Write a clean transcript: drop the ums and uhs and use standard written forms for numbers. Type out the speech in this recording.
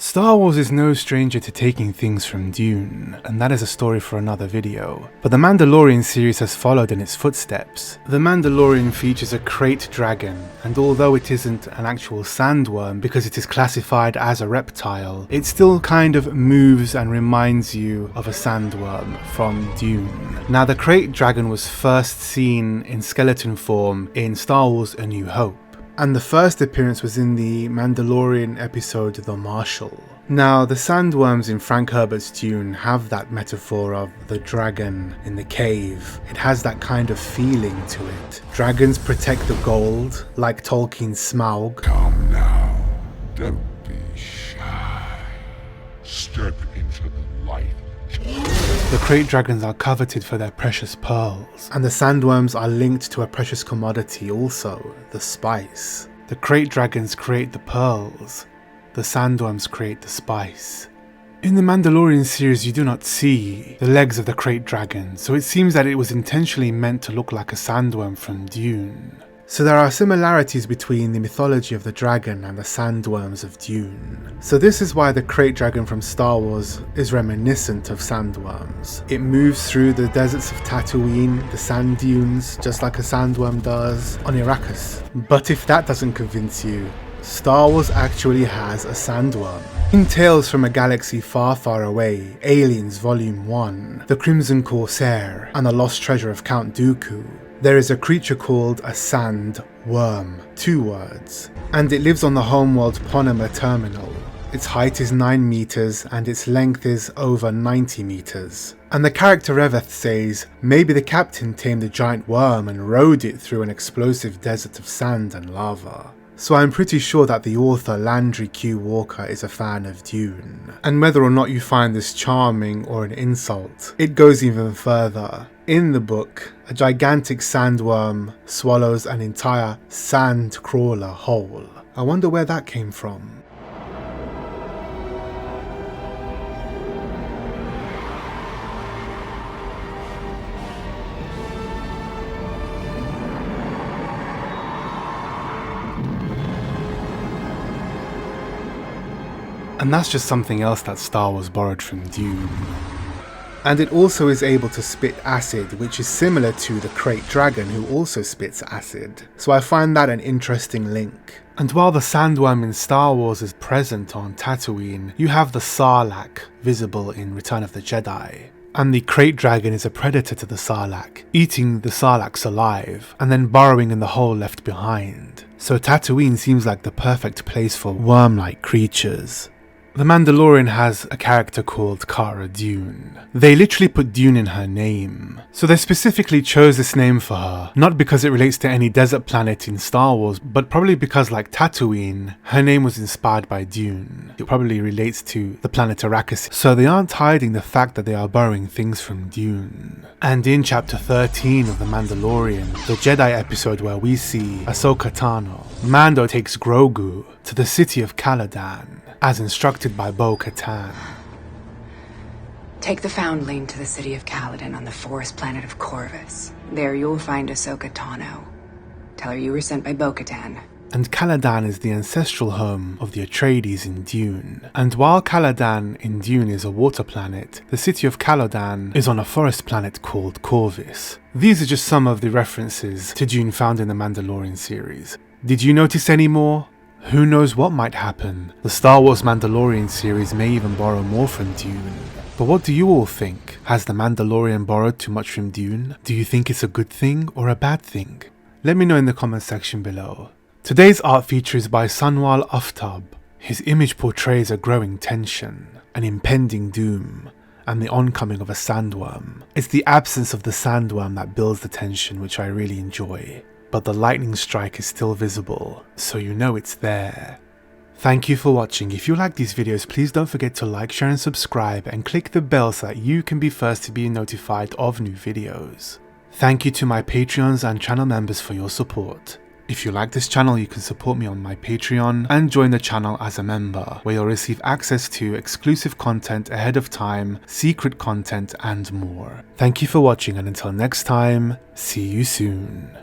Star Wars is no stranger to taking things from Dune, and that is a story for another video. But the Mandalorian series has followed in its footsteps. The Mandalorian features a Krayt dragon, and although it isn't an actual sandworm because it is classified as a reptile, it still kind of moves and reminds you of a sandworm from Dune. Now, the Krayt dragon was first seen in skeleton form in Star Wars: A New Hope, and the first appearance was in the Mandalorian episode The Marshal. Now, the sandworms in Frank Herbert's Dune have that metaphor of the dragon in the cave. It has that kind of feeling to it. Dragons protect the gold, like Tolkien's Smaug. Come now, don't be shy. Step into the light. The Krayt dragons are coveted for their precious pearls, and the sandworms are linked to a precious commodity also, the spice. The Krayt dragons create the pearls, the sandworms create the spice. In the Mandalorian series you do not see the legs of the Krayt dragon, so it seems that it was intentionally meant to look like a sandworm from Dune. So there are similarities between the mythology of the dragon and the sandworms of Dune. So this is why the Krayt dragon from Star Wars is reminiscent of sandworms. It moves through the deserts of Tatooine, the sand dunes, just like a sandworm does on Arrakis. But if that doesn't convince you, Star Wars actually has a sandworm. In Tales from a Galaxy Far, Far Away, Aliens Volume 1, The Crimson Corsair, and The Lost Treasure of Count Dooku, there is a creature called a sandworm, 2 words, and it lives on the homeworld Ponema Terminal. Its height is 9 meters and its length is over 90 meters. And the character Reveth says, maybe the captain tamed a giant worm and rode it through an explosive desert of sand and lava. So I'm pretty sure that the author Landry Q. Walker is a fan of Dune. And whether or not you find this charming or an insult, it goes even further. In the book, a gigantic sandworm swallows an entire sand crawler whole. I wonder where that came from. And that's just something else that Star Wars borrowed from Dune. And it also is able to spit acid, which is similar to the Krayt dragon who also spits acid. So I find that an interesting link. And while the sandworm in Star Wars is present on Tatooine, you have the Sarlacc visible in Return of the Jedi. And the Krayt dragon is a predator to the Sarlacc, eating the Sarlaccs alive, and then burrowing in the hole left behind. So Tatooine seems like the perfect place for worm-like creatures. The Mandalorian has a character called Cara Dune. They literally put Dune in her name. So they specifically chose this name for her, not because it relates to any desert planet in Star Wars, but probably because, like Tatooine, her name was inspired by Dune. It probably relates to the planet Arrakis, so they aren't hiding the fact that they are borrowing things from Dune. And in chapter 13 of The Mandalorian, the Jedi episode where we see Ahsoka Tano, Mando takes Grogu to the city of Caladan, as instructed by Bo-Katan. Take the Foundling to the city of Caladan on the forest planet of Corvus. There you'll find Ahsoka Tano. Tell her you were sent by Bo-Katan. And Caladan is the ancestral home of the Atreides in Dune. And while Caladan in Dune is a water planet, the city of Caladan is on a forest planet called Corvus. These are just some of the references to Dune found in the Mandalorian series. Did you notice any more? Who knows what might happen? The Star Wars Mandalorian series may even borrow more from Dune. But what do you all think? Has The Mandalorian borrowed too much from Dune? Do you think it's a good thing or a bad thing? Let me know in the comment section below. Today's art feature is by Sanwal Aftab. His image portrays a growing tension, an impending doom, and the oncoming of a sandworm. It's the absence of the sandworm that builds the tension, which I really enjoy. But the lightning strike is still visible, so you know it's there. Thank you for watching. If you like these videos, please don't forget to like, share and subscribe, and click the bell so that you can be first to be notified of new videos. Thank you to my Patreons and channel members for your support. If you like this channel, you can support me on my Patreon and join the channel as a member, where you'll receive access to exclusive content ahead of time, secret content and more. Thank you for watching, and until next time, see you soon.